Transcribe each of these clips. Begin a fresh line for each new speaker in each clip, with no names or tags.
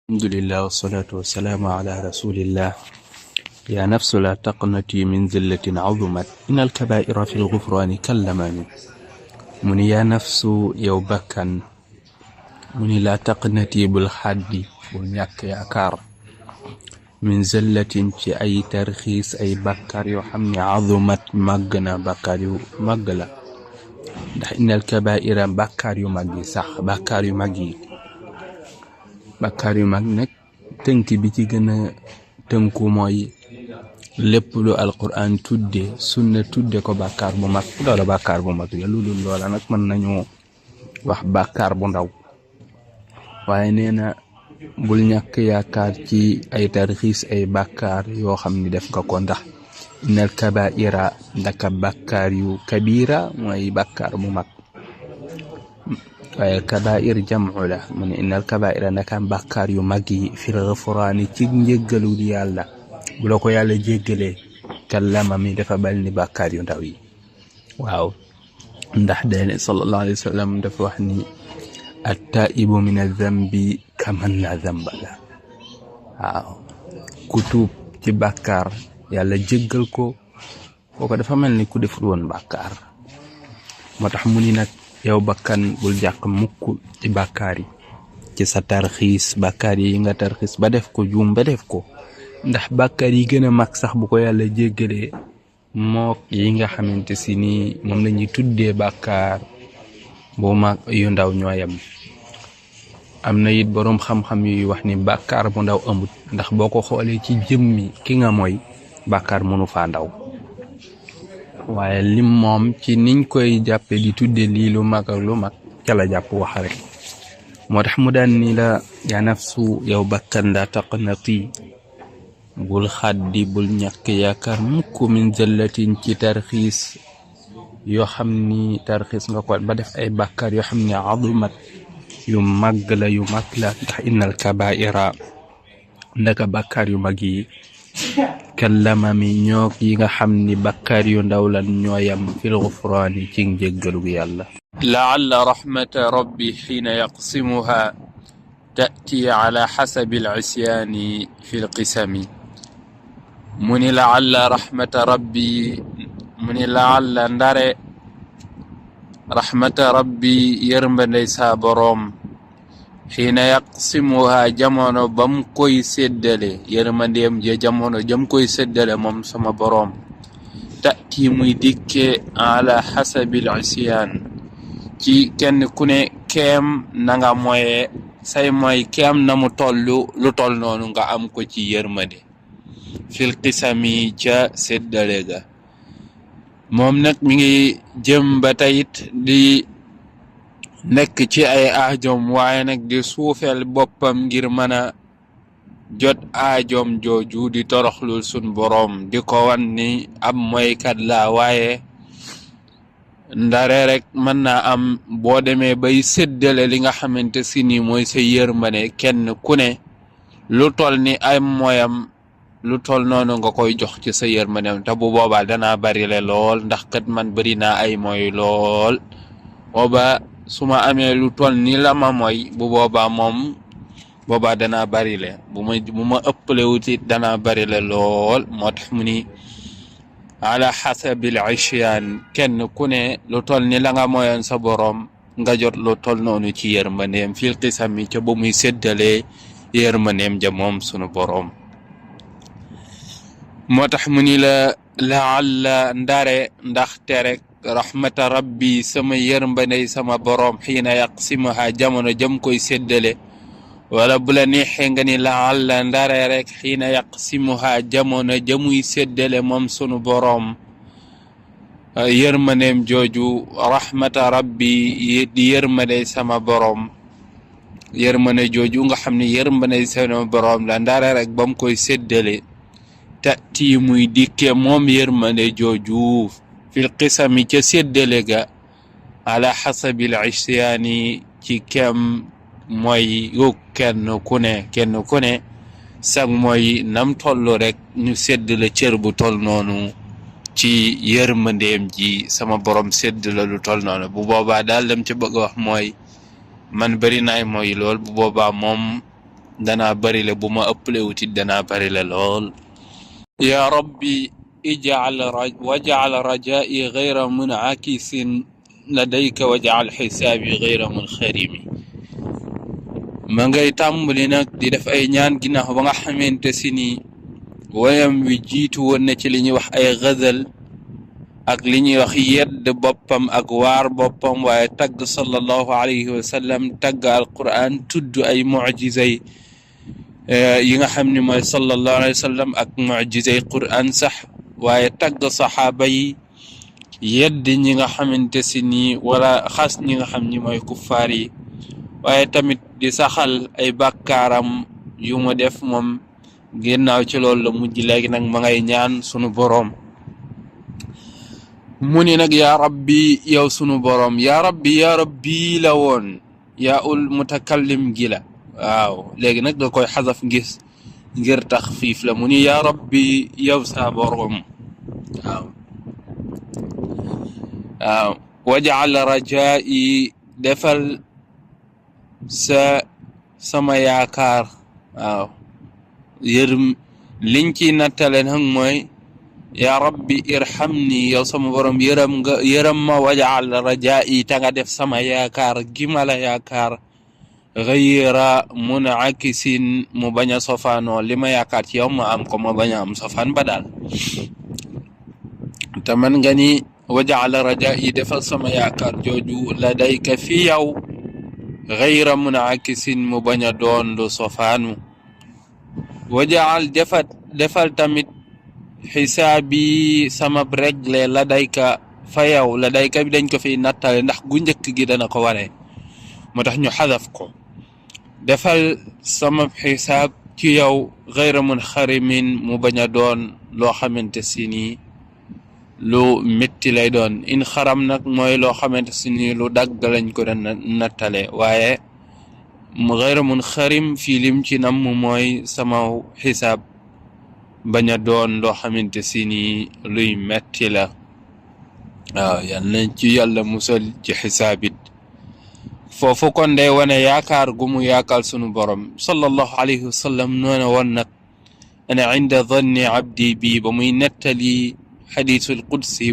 الحمد لله والصلاة والسلام على رسول الله. يا نفس لا تقنتي من ذلة عظمت إن الكبائر في الغفران كاليمام. من يا نفس يوبكا من لا تقنتي بالحد ونياك ياكار من زلة في أي ترخيص أي بكار يحمي عظمت مغنا بكار مغلا إن الكبائر بكار يمغي صح بكار يمغي bàkkaar yu mag nag tënk bi ci gën a tënku mooy lépp lu alquran tudde sunna tudde ko bàkkaar bu mag loola bàkkaar bu mag la lu dul loola nag mën nañu wax bàkkaar bu ndaw. waaye nee na bul ñàkk yaakaar ci ay tarxiis ay bàkkaar yoo xam ni def nga ko ndax innal kabaira ndaka bàkkaar yu kabira mooy bàkkaar bu mag. waaye kabair jam'u la mu ne innal kabaira naka bàkkaar yu mag yi fil ghufraani ci njéggalul yàlla bu la ko yàlla jéggalee kallama mi dafa bal ni bàkkaar yu ndaw yi. waaw ndax dene sallallahu alayhi wa sallam dafa wax ni at-taa'ibu min adh-dhanbi kaman la dhanba la. waaw ku tuub ci bàkkaar yàlla jéggal ko kooku dafa mel ni ku deful woon bàkkaar. moo tax mu ni nag yow bakkan bul jàq mukk ci bàkkaar yi ci sa tarxiis bàkkaar yi nga tarxiis ba def ko juum ba def ko ndax bàkkaar yi gën a mag sax bu ko yàlla jéggalee mook yi nga xamante si ni moom la ñuy tuddee bàkkaar bu mag yu ndaw ñooyam. am na it boroom xam-xam yuy wax ni bàkkaar bu ndaw amut ndax boo ko xoolee ci jëmmi ki nga mooy bàkkaar mënu faa ndaw. waaye lim moom ci niñ koy jàppe di tudde lii lu mag ak lu mag ca la jàpp wax rek. moo tax mu daan ni la yaa nafsu yow bakkan la taqnati bul xaddi bul ñàkk yaakaar mukk min zallatin ci tarxiis yoo xam ni tarxiis nga ko ba def ay bàkkaar yoo xam ne adumat yu mag la yu mag la ndax innal kabaira ndaka bàkkaar yu mag yi kallamami ñoo yi nga xam ni bàkkaar yu ndaw lan ñooyam fil ghufraani ci njéggalu yàlla. la'alla rahmata rabbi xiina yaqsimuha ta'ti ala xasabi al-isyaani fi l-qisami. mu ni la'alla rahmata rabbi mu ni la'alla ndare rahmata rabbi yërmandey saa boroom xiina yaqsimuha jamono bam koy séddale yërmandeem ja jamono jam koy séddale moom sama boroom ta'ti muy dikke ala xasabil isyaan ci kenn ku ne keem na nga moye say mooy keem na mu tollu lu toll noonu nga am ko ci yërmande fil qisami ca séddale ga. moom nag mi ngi jëm ba tayit di nekk ci ay aajoom waaye nag di suufeel boppam ngir mën a jot aajoom jooju di toroxlul sun boroom di ko wan ni ab moykat la waaye ndare rek mën naa am boo demee bay séddale li nga xamante si ni mooy sa yërmande kenn ku ne lu tol ni ay moyam lu tol noonu nga koy jox ci sa yërmandeem te bu boobaa danaa bari le lool ndax kat man bari naa ay moy lool booba su ma amee lu toll ni la ma mooy bu boobaa moom boobaa danaa bari le bu ma ëppale wutit danaa bari le lool. moo tax mu ni ala xasabil isyaan kenn ku ne lu toll ni la nga moyoon sa boroom nga jot lu toll noonu ci yërmandeem fil qisami ca ba muy séddalee yërmandeem ja moom sunu boroom. moo tax mu ni la laalla ndare ndaxte rek rahmata rabbi sama yërmandey sama boroom xiina yaqsimuha jamono jam koy séddale wala bu la neexee nga ni laalla ndare rek xiina yaqsimuha jamono jamuy séddale moom sunu boroom yërmandeem jooju rahmata rabbi di yërmandey sama boroom yërmande jooju nga xam ne yërmandey sama boroom la ndare rek bam koy séddale ta'ti muy dikke moom yërmande jooju fil qisami ca séddale ga ala xasabil isyaani ci kem mooy yow kenn ku ne sag mooy nam toll rek ñu sédd la cër bu toll noonu ci yërmandeem ji sama borom sédd la lu toll noonu. bu boobaa daal dem ca bëgg wax mooy man bari naay mooy lool bu boobaa moom danaa bari le bu ma ëppale wutit danaa bari le lool. ya rabbi waj'al rajaa'i ghayra mun'akisin ladayka waj'al xisaabi ghayra munxarimi. ma ngay tàmbali nag di def ay ñaan ginnaaw ba nga xamante si ni wayam wi jiitu woon na ci li ñuy wax ay gazal ak li ñuy wax yedd boppam ak waar boppam, waaye tagg sallallahu alayhi wa sallam, tagg alquran, tudd ay mucjizay yi nga xam ne mooy sallallahu alayhi wa sallam ak mucjizay quran sax, waaye tagg saxaaba yi, yedd ñi nga xamante si ni wala xas ñi nga xam ni mooy kuffaar yi, waaye tamit di saxal ay bàkkaaram yu mu def moom. ginnaaw ci loolu la mujj léegi nag ma ngay ñaan sunu boroom. mu ni nag yaa rabbi yow sunu boroom, yaa rabbi la woon, yaa ul mutakallim gi la. waaw léegi nag da koy xasaf ngir taxfiif la. mu ni yaa rabbi yow saa boroom. waaw waj'al rajaa'i defal sama yaakaar. waaw yërëm liñ ci nattale nag mooy yaa rabbi irhamni yow sama borom yërëm ma waj'al rajaa'i ta nga def sama yaakaar gi ma la yaakaar ghayra mun'akisin mu bañ a sofaanoo li ma yaakaar ci yow ma am ko ma bañ a am sofaan ba daal. te man nga ni waj'al rajaa'i defal sama yaakaar jooju ladayka fi yow ghayra mun'akisin mu bañ a doon lu sofaanu. wajaal defal tamit xisaabi sama regle ladayka fa yow. ladayka bi dañ ko fiy nattale ndax gu njëkk gi dana ko waree, moo tax ñu xadaf ko. defal sama xisaab ci yow gayra munxarimin mu bañ a doon loo xamante si ni lu métti lay doon. in xaram nag mooy loo xamante si ni lu dagg lañ ko doon nattale, waaye gayra munxarim fii lim ci nam mooy sama xisaab bañ a doon loo xamante si ni luy metti la. waaw yal nañ ci yàlla musal ci xisaabit. foofu kon day wane yaakaar gu mu yaakaar sunu borom. sallallahu alayhi wa sallam noona woon nag ana inda danni abdi bi ba muy nettali xadiisul qudsi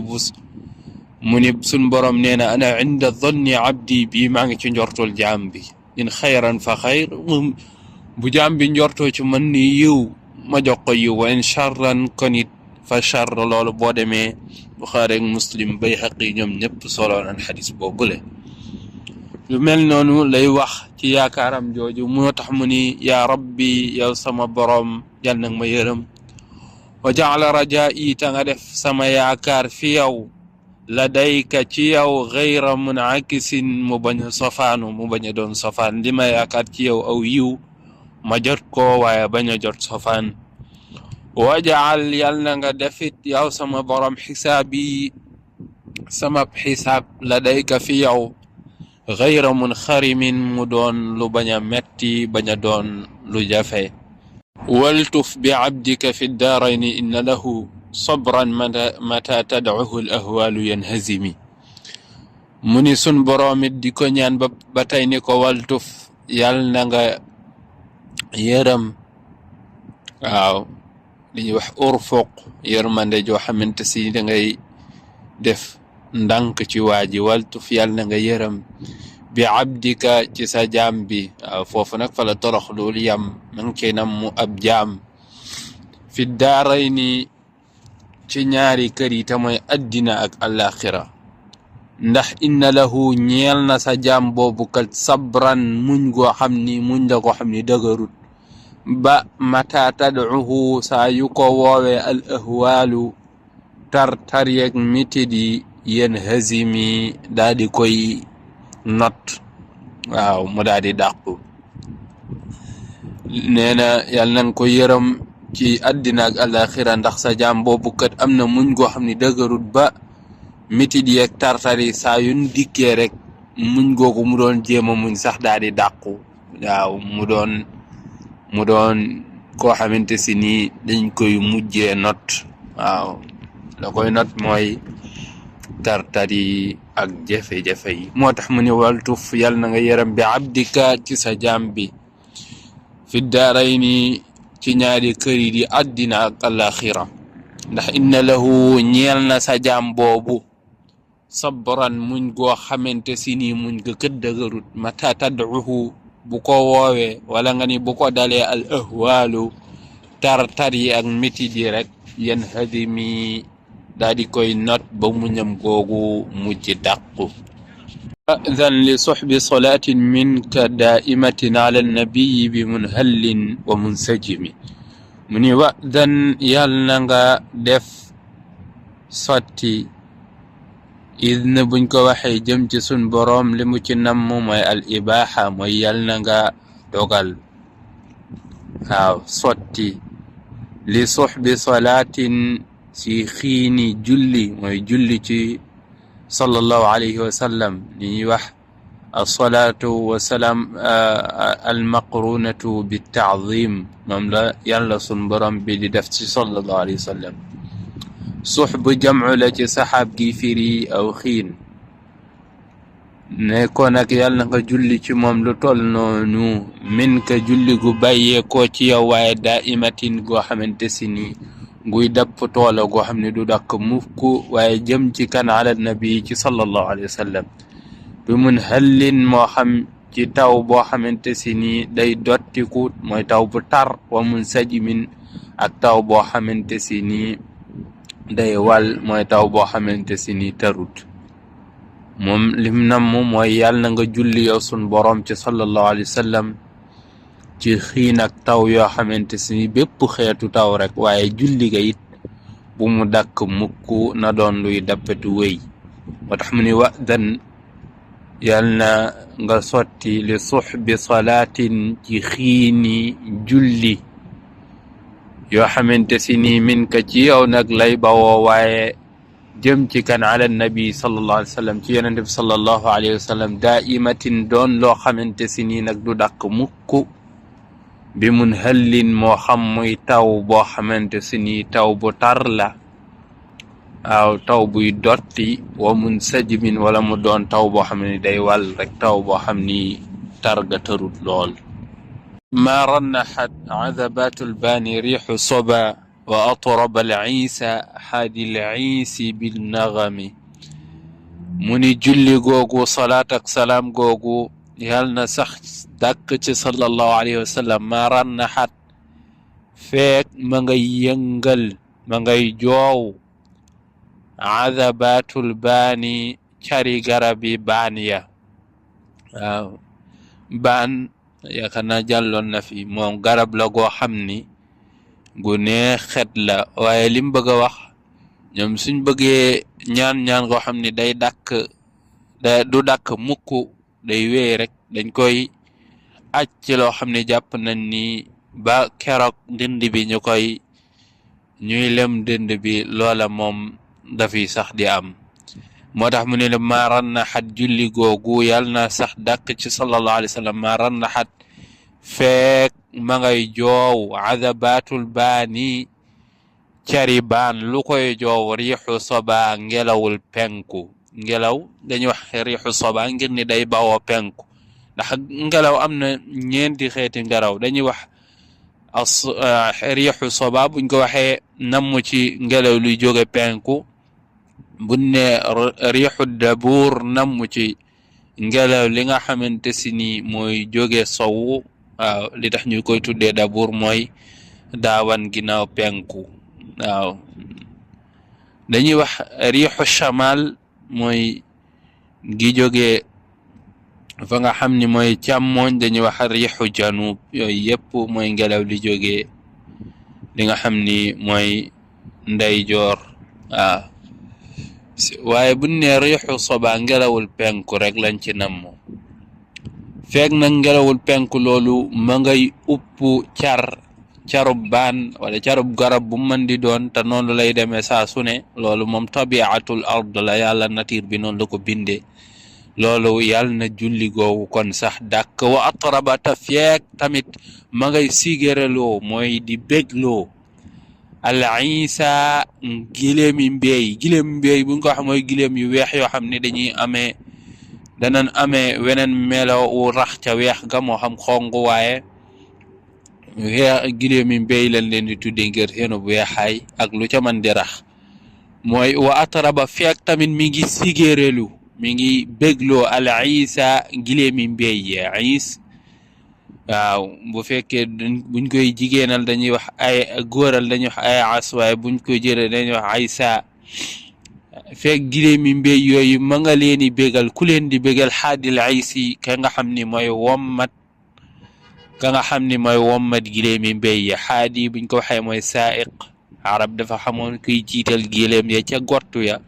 mu ni sunu borom nee na ana inda danni abdi bi maa ngi ci njortul jaam bi. in xayran fa xayr, bu jaam bi njortoo ci man ni yiw ma jox ko yiw, wa in charran kon it fa charr. loolu boo demee Buxaari ak Muslim Bayhaqi ñoom ñëpp solo nañ xadis boobule. lu mel noonu lay wax ci yaakaaram jooju. moo tax mu ni yaa rabbi yow sama boroom yal nag ma yërëm. wa jaala rajaa'i ta nga def sama yaakaar fi yow ladayka ci yow gayra mun'akisin mu bañ a sofaanu, mu bañ a doon sofaan. li ma yaakaar ci yow aw yiw ma jot ko waaye bañ a jot sofaan. wajaal yal na nga defit yow sama borom xisaabi sama xisaab ladayka fi yow gayra munxarimin mu doon lu bañ a metti, bañ a doon lu jafe. waltuf bi abdika fi daarayni inna lahu sabran mata tadcuhu al ahwaalu yanhazimi. mu ni sun boroom it di ko ñaan ba tey ni ko waltuf yàlla na nga yërëm. waaw li ñuy wax urfuq yërmande joo xamante si da ngay def ndànk ci waa ji. waltuf yàlla na nga yërëm bi abdika ci sa jaam bi. waaw foofu nag fa la torox loolu yam ma ngi cey nam mu ab jaam. fi daarayni ci ñaari kër yi te mooy addina ak alaxira. ndax inna lahu ñeel na sa jaam boobu kat sabran muñ goo xam ni muñ la ko xam ni dëgërut ba mata tadcuhu saa yu ko woowee al ahwaalu tar yeeg métit yi yanhazimi daa di koy not. waaw mu daa di dàqu. nee na yàlla nañ ko yërëm ci àddina ak alaxira ndax sa jaam boobu kat am na muñ goo xam ni dëgërut ba métit yeeg tartari saa yuñ dikkee rek muñ googu mu doon jéem a muñ sax daa di dàqu. waaw mu doon koo xamante si nii dañ koy mujjee not. waaw la koy not mooy tartari ak jafe-jafe yi. moo tax mu ne waltuf yàlla na nga yërëm bi abdika ci sa jaam bi fi daarayni ci ñaari kër yi di àddina ak alaxira ndax inna lahu ñeel na sa jaam boobu sabran muñ goo xamante si nii muñ ga kët dëgërut mata tad'uhu bu ko woowee wala nga ni bu ko dalee al ahwaalu tar yi ak métit yi rek yan hadimi daa di koy not ba muñam googu mujj dàqu أذن لصحب صلاة منك دائمة على النبي بمنهل ومنسجم من وأذن يالنغا دف صتي إذن بنك وحي جمت سن بروم لمجنم موي الإباحة موي يالنغا دوغل صتي لصحب صلاة سيخيني جلي موي جلي صلى الله عليه وسلم نيوح الصلاة والسلام المقرونة بالتعظيم مملا يلا صنبرم بدفتي صلى الله عليه وسلم صحب جمع لك سحاب جيفري أو خين نكونك يلا جلي مملو تولنو منك جلي قباية كوتي دائمة قو حمن تسني nguy dapp toola goo xam ne du dakk mukk waaye jëm ci kan ala nabi ci sallallahu alayhi wa sallam bi mun hallin moo xam ci taw boo xamante si ni day dottiku mooy taw bu tar wa mun sajimin ak taw boo xamante si ni day wal mooy taw boo xamante si ni tarut moom lim nam mooy yàlla na nga julli yow sun borom ci sallallahu alayhi wa sallam ci xiin ak taw yoo xamante si bépp xeetu taw rek waaye julli ga it bu mu dakk mukk na doon luy dappetu wéy moo tax mu ni wa'dan yal na nga sotti li suxbi salaatin ci xiini julli yoo xamante si ni min ka ci yow nag lay bawoo waaye jëm ci kan ala nabi sallallahu alayhi wa sallam ci yonente bi sallallahu alayhi wa sallam daa'imatin doon loo xamante si ni nag du dakk mukk bi mun hallin moo xam muy taw boo xamante si ni taw bu tar la waaw taw buy dotti wa mun sajmin wala mu doon taw boo xam ne day wal rek taw boo xam ni tar ga tarut lool ma rannaxat adabat albaani riixu soba wa atrab alciisa xaadi alciisi bilnagami mu ni julli googu salaat ak salaam googu yal na sax dàkk ci sallallahu alayhi wa sallam ma rannaxat feek ma ngay yëngal ma ngay joow adabatul baani cari garabi baan ya waaw baan yaakaar naa jàlloon na fi moom garab la goo xam ni gu neex xet la waaye lim bëgg a wax ñoom suñ bëggee ñaan goo xam ni day dàkk du dàkk mukk day wéy rek dañ koy aj ci loo xam ne jàpp nañ ni ba keroog dënd bi ñuy lem dënd bi loola moom dafiy sax di am moo tax mu ne la ma rannaxat julli googu yàlla na sax dàkk ci sallallahu alayhi wa sallam ma rannaxat feek ma ngay joow adabatul baani cari baan lu koy joow riixu soba ngelawul penku ngelaw dañuy wax riixu soba ngir ni day bawoo penku ndax ngelaw am na ñeenti xeeti ngelaw dañuy wax riixu soba buñ ko waxee namm ci ngelaw luy jóge penku buñ ne riixu dabuur namm ci ngelaw li nga xamante si ni mooy jóge sowu waaw li tax ñu koy tuddee dabuur mooy daawan ginnaaw penku waaw dañuy wax riixu shamal mooy gi jóge fa nga xam ni mooy càmmooñ dañuy wax riixu janub yooyu yëpp mooy ngelaw li jóge li nga xam ni mooy ndeyjoor waaw waaye buñ ne riixu soba ngelawul penku rek lañ ci namm feeg nag ngelawul penku loolu ma ngay upp carub baan wala carub garab bu mën di doon te noonu lay demee saa su ne loolu moom tabiatul ard la yàlla nature bi noonu la ko bindee loolu yàlla na julli googu kon sax dàkk wa atrabata feeg tamit ma ngay sigéreloo mooy di bégloo al isa gileemi mbeey buñ ko xam mooy gileem yu weex yoo xam ne danan amee weneen melo wu rax ca weex ga moo xam xong waaye gileem yi mbéy lañ leen di tudde ngir seenu weexaay ak lu ca man di rax mooy wa atraba feek tamit mi ngi sigéerelu mi ngi bégloo al isa gileem yi mbéy ya is waaw bu fekkee buñ koy jigéenal dañuy wax ay góoral dañuy wax ay as waaye buñ koy jëlee dañuy wax aysa fekk gileem yi mbéy yooyu ma nga leen di bégal ku leen di bégal xaadil aysi ka nga xam ni mooy wommat gileem yi mbéy ya xaadi buñ ko waxee mooy saaiq arab dafa xamoon kuy jiital gileem ya ca gottu ya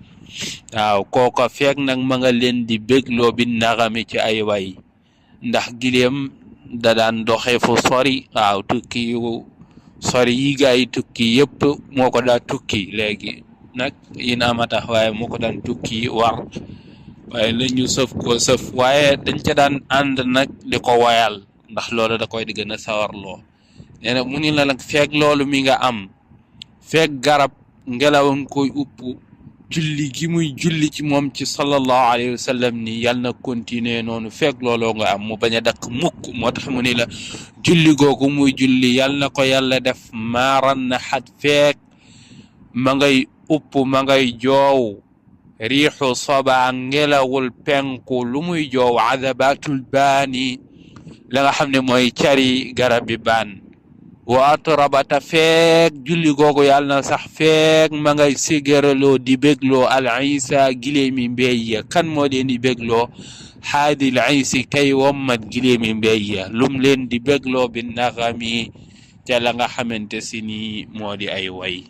waaw kooka fekk nag ma nga leen di bégloo bi naxami ci ay way ndax gileem da daan doxee fu sori waaw tukki yu sori yi gaa yi tukki yëpp moo ko daa tukki léegi nag yin ama tax waaye moo ko daan tukki war waaye la ñu sëf ko sëf waaye dañ ca daan ànd nag di ko wayal ndax loolu da koy di gën a sawarloo nee na mu ni la nag feeg loolu mi nga am feeg garab ngelawan koy upp julli gi muy julli ci moom ci sallallahu alayhi wa sallam ni yàlla na continuer noonu feeg looloo nga am mu bañ a dakk mukk moo tax mu ni la julli googu muy julli yàlla na ko yàlla def maaran na xat feeg ma ngay upp ma ngay joow riixu soba ngelawul penku lu muy joow adabatul baani la nga xam ne mooy cari garab bi baan wa atrabata feek julli googu yàlla na sax feek ma ngay sigéraloo di bégloo al isa gileemi mbéy ya kan moo leen di bégloo xaadil aysi kay wommat gileemi mbéy ya lum leen di bégloo bi naxami ca la nga xamante si ni moo di ay way